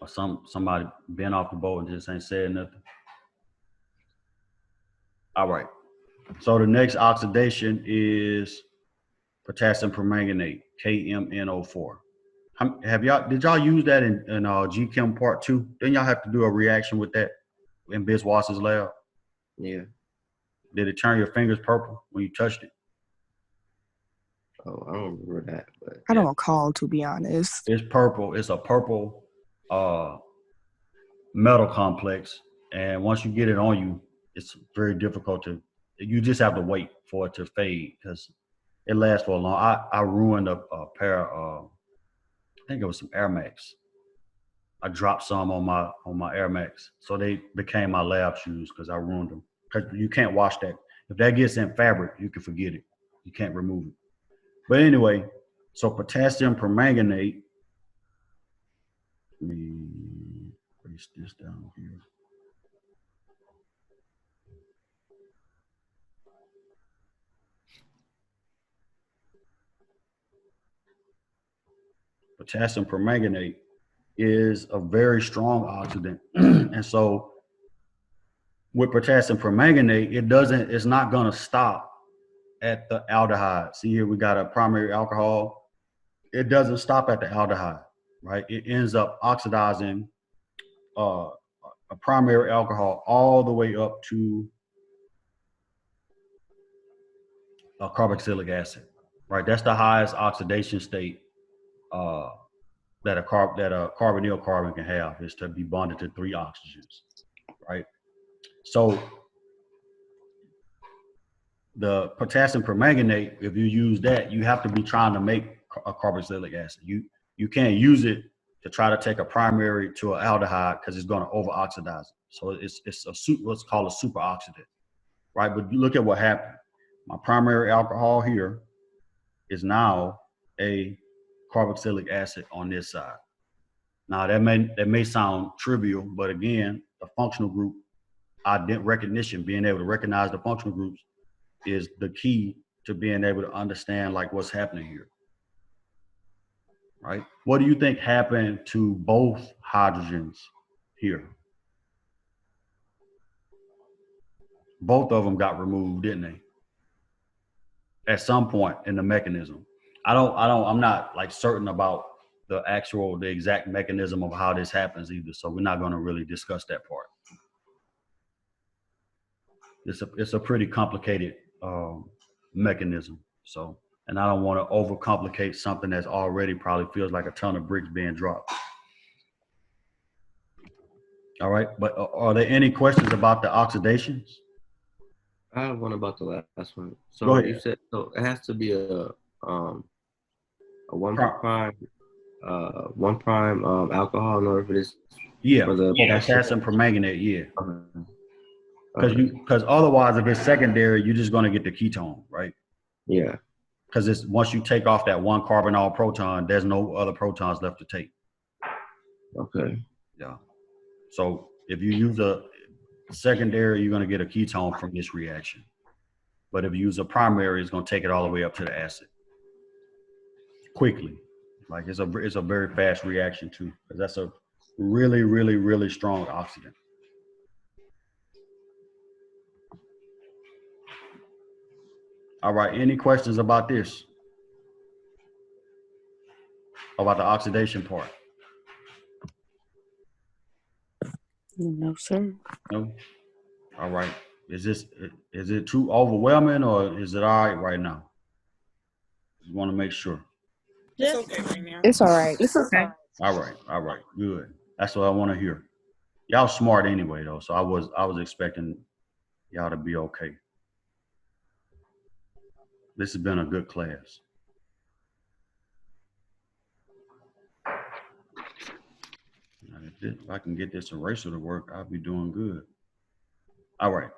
Or somebody been off the boat and just ain't said nothing. All right. So the next oxidation is potassium permanganate, KMNO4. Did y'all use that in GChem part 2? Didn't y'all have to do a reaction with that in Biz Wass's lab? Yeah. Did it turn your fingers purple when you touched it? Oh, I don't remember that. But I don't recall, to be honest. It's purple. It's a purple metal complex, and once you get it on you, it's very difficult to. You just have to wait for it to fade because it lasts for a long. I ruined a pair of, I think it was some Air Max. I dropped some on my Air Max, so they became my lab shoes because I ruined them. Because you can't wash that. If that gets in fabric, you can forget it. You can't remove it. But anyway, so potassium permanganate. Let me place this down here. Potassium permanganate is a very strong oxidant. And so with potassium permanganate, it's not going to stop at the aldehyde. See here, we got a primary alcohol. It doesn't stop at the aldehyde, right? It ends up oxidizing a primary alcohol all the way up to a carboxylic acid, right? That's the highest oxidation state that a carbonyl carbon can have, is to be bonded to 3 oxygens, right? So the potassium permanganate, if you use that, you have to be trying to make a carboxylic acid. You can't use it to try to take a primary to an aldehyde because it's going to over oxidize it. So it's what's called a superoxidant, right? But you look at what happened. My primary alcohol here is now a carboxylic acid on this side. Now that may sound trivial, but again, the functional group recognition, being able to recognize the functional groups, is the key to being able to understand like what's happening here, right? What do you think happened to both hydrogens here? Both of them got removed, didn't they? At some point in the mechanism. I'm not like certain about the exact mechanism of how this happens either. So we're not going to really discuss that part. It's a pretty complicated mechanism. So, and I don't want to overcomplicate something that's already probably feels like a ton of bricks being dropped. All right, but are there any questions about the oxidations? I have one about the last one. So Go ahead. You said so it has to be a 1' alcohol in order for this. Yeah, for the potassium permanganate. Yeah. Okay. Because otherwise, if it's secondary, you're just going to get the ketone, right? Yeah. Because it's once you take off that 1 carbonyl proton, there's no other protons left to take. Okay. Yeah. So if you use a secondary, you're going to get a ketone from this reaction. But if you use a primary, it's going to take it all the way up to the acid quickly. Like it's a very fast reaction too, because that's a really, really, really strong oxidant. All right, any questions about this? About the oxidation part? No, sir. No? All right. Is it too overwhelming or is it all right now? Just want to make sure. It's okay right now. It's all right. It's okay. All right, good. That's what I want to hear. Y'all smart anyway though, so I was expecting y'all to be okay. This has been a good class. If I can get this eraser to work, I'll be doing good. All right.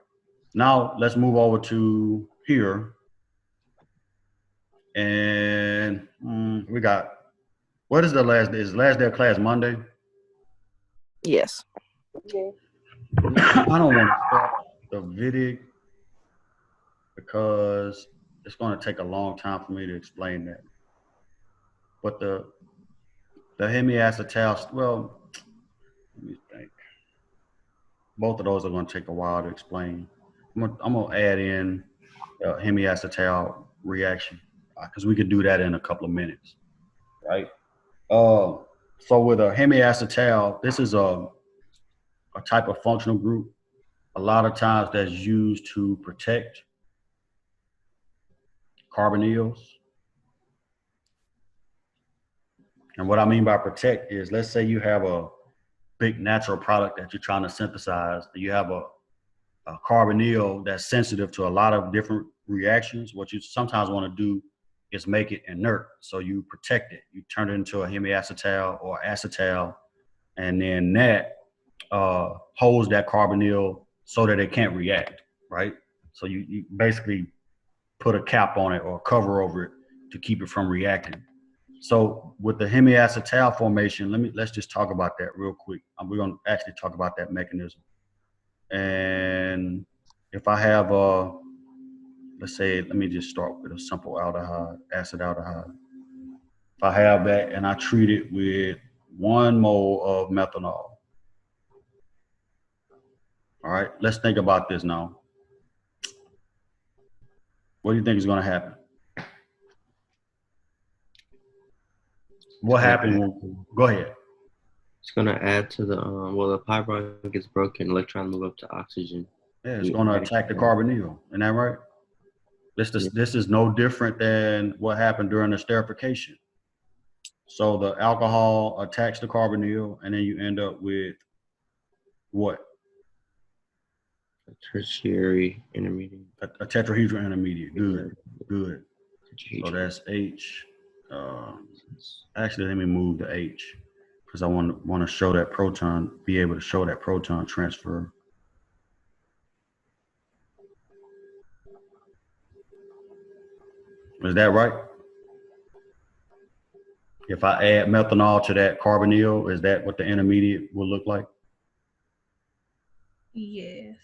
Now let's move over to here. And we got, what is the last day? Is the last day of class Monday? Yes. Yeah. I don't want to start the video because it's going to take a long time for me to explain that. But the hemiacetal, well, Let me think. Both of those are going to take a while to explain. I'm gonna add in hemiacetal reaction because we could do that in a couple of minutes, right? So with a hemiacetal, this is a type of functional group. A lot of times that's used to protect carbonyls. And what I mean by protect is, let's say you have a big natural product that you're trying to synthesize. You have a carbonyl that's sensitive to a lot of different reactions. What you sometimes want to do is make it inert. So you protect it. You turn it into a hemiacetal or acetal, and then that holds that carbonyl so that it can't react, right? So you basically put a cap on it or cover over it to keep it from reacting. So with the hemiacetal formation, let's just talk about that real quick. We're going to actually talk about that mechanism. And if I have let's say, let me just start with a simple aldehyde, acid aldehyde. If I have that and I treat it with 1 mole of methanol. All right, let's think about this now. What do you think is going to happen? What happened? Go ahead. It's gonna add to the well, the pi bond gets broken, electron move up to oxygen. Yeah, it's going to attack the carbonyl. Isn't that right? This is no different than what happened during esterification. So the alcohol attacks the carbonyl, and then you end up with what? A tertiary intermediate. A tetrahedral intermediate. Good, good. Tetrahedral. So that's H. Actually, let me move the H because I want to show that proton, be able to show that proton transfer. Is that right? If I add methanol to that carbonyl, is that what the intermediate will look like? Yes.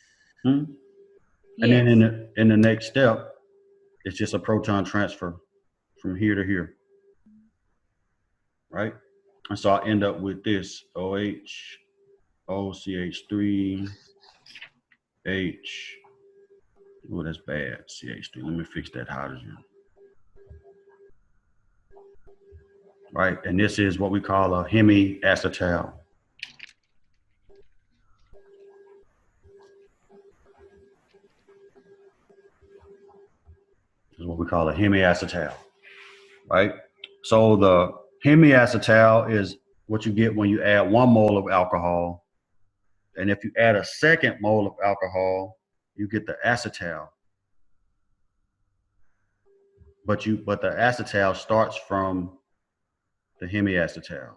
And then in the next step, it's just a proton transfer from here to here, right? And so I end up with this OH, OCH3, H. Oh, that's bad. CH3. Let me fix that hydrogen. Right, and this is what we call a hemiacetal. This is what we call a hemiacetal, right? So the hemiacetal is what you get when you add 1 mole of alcohol. And if you add a 2nd mole of alcohol, you get the acetal. But the acetal starts from the hemiacetal.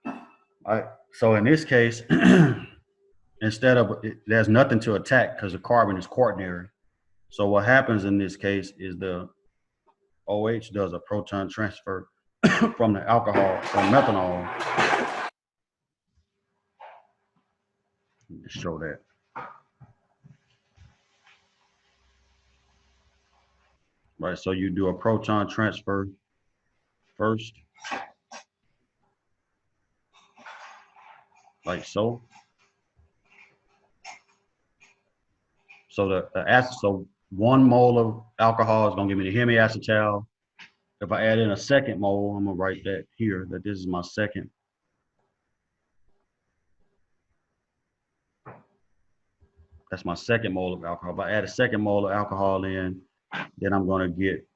All right. So in this case, instead of, there's nothing to attack because the carbon is quaternary. So what happens in this case is the OH does a proton transfer from the alcohol, from methanol. Let me show that. Right, so you do a proton transfer first, like so. So the acid, so 1 mole of alcohol is gonna give me the hemiacetal. If I add in a 2nd mole, I'm gonna write that here, that this is my 2nd. That's my 2nd mole of alcohol. If I add a 2nd mole of alcohol in, then I'm gonna get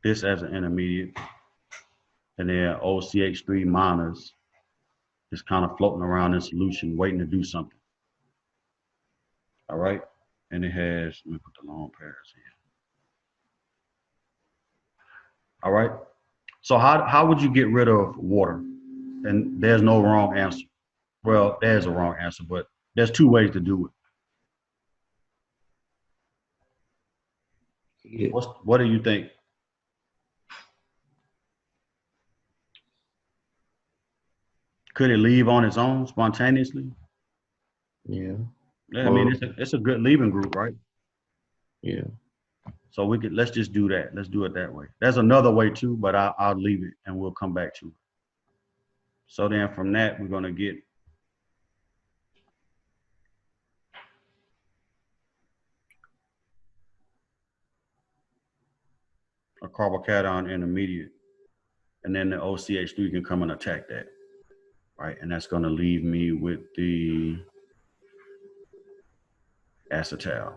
this as an intermediate. And then OCH3 minus is kind of floating around in solution, waiting to do something. All right, and it has, let me put the long pairs in. All right, so how would you get rid of water? And there's no wrong answer. Well, there's a wrong answer, but there's 2 ways to do it. Yeah. What do you think? Could it leave on its own spontaneously? Yeah. Yeah, I mean, it's a good leaving group, right? Yeah. So let's just do that. Let's do it that way. There's another way too, but I'll leave it and we'll come back to it. So then from that, we're gonna get a carbocation intermediate, and then the OCH3 can come and attack that, right? And that's gonna leave me with the acetal.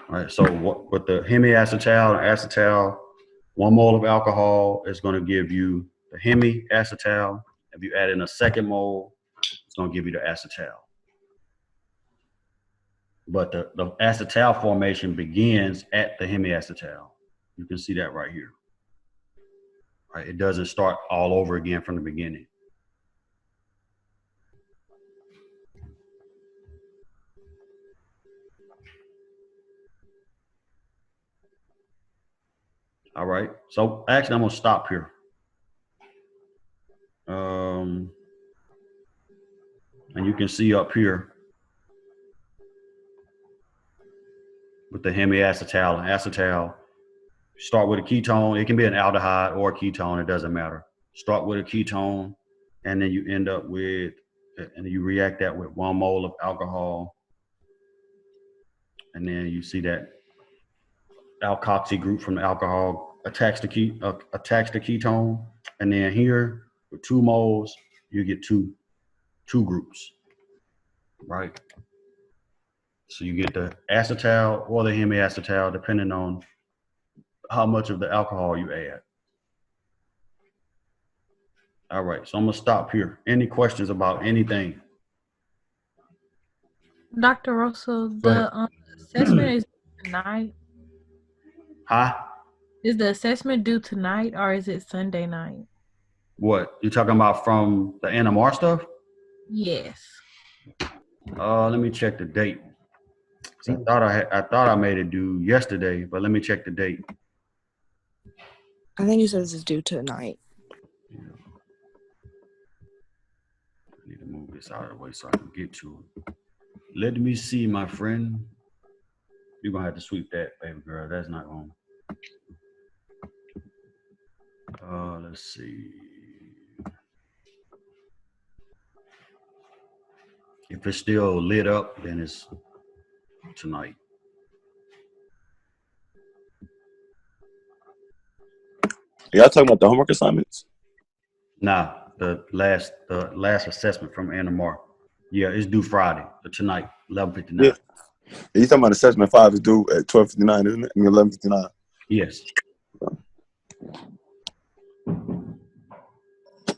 All right, so with the hemiacetal and acetal, 1 mole of alcohol is going to give you the hemiacetal. If you add in a second mole, it's going to give you the acetal. But the acetal formation begins at the hemiacetal. You can see that right here. Right, it doesn't start all over again from the beginning. All right, so actually I'm gonna stop here. And you can see up here with the hemiacetal and acetal, start with a ketone. It can be an aldehyde or a ketone, it doesn't matter. Start with a ketone, and then you end up with, and you react that with 1 mole of alcohol. And then you see that alkoxy group from the alcohol attacks the ketone. And then here with 2 moles, you get two groups, right? So you get the acetal or the hemiacetal, depending on how much of the alcohol you add. All right, so I'm gonna stop here. Any questions about anything? Dr. Russell, Go ahead. the assessment is tonight. Huh? Is the assessment due tonight or is it Sunday night? What, you talking about from the NMR stuff? Yes. Let me check the date. 'Cause I thought I made it due yesterday, but let me check the date. I think you said this is due tonight. Yeah. I need to move this out of the way so I can get to it. Let me see, my friend. You're gonna have to sweep that, baby girl. That's not on. Let's see. If it's still lit up, then it's tonight. Y'all talking about the homework assignments? Nah, the last assessment from NMR. Yeah, it's due Friday, tonight, 11:59. Yeah. You talking about assessment 5 is due at 12:59, isn't it? I mean 11:59. Yes.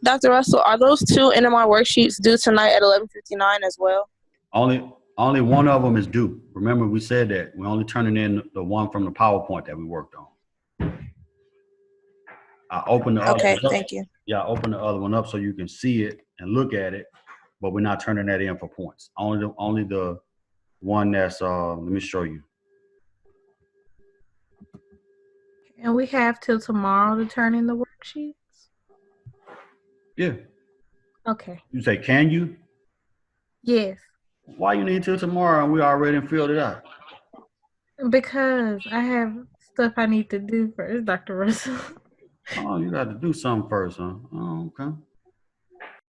Dr. Russell, are those 2 NMR worksheets due tonight at 11:59 as well? Only one of them is due. Remember, we said that we're only turning in the one from the PowerPoint that we worked on. I opened the other Okay, one up. thank you. Yeah, I opened the other one up so you can see it and look at it, but we're not turning that in for points. Only the one that's let me show you. And we have till tomorrow to turn in the worksheets? Yeah. Okay. You say, can you? Yes. Why you need till tomorrow and we already filled it out? Because I have stuff I need to do first, Dr. Russell. Oh, you got to do something first, huh? Oh, okay.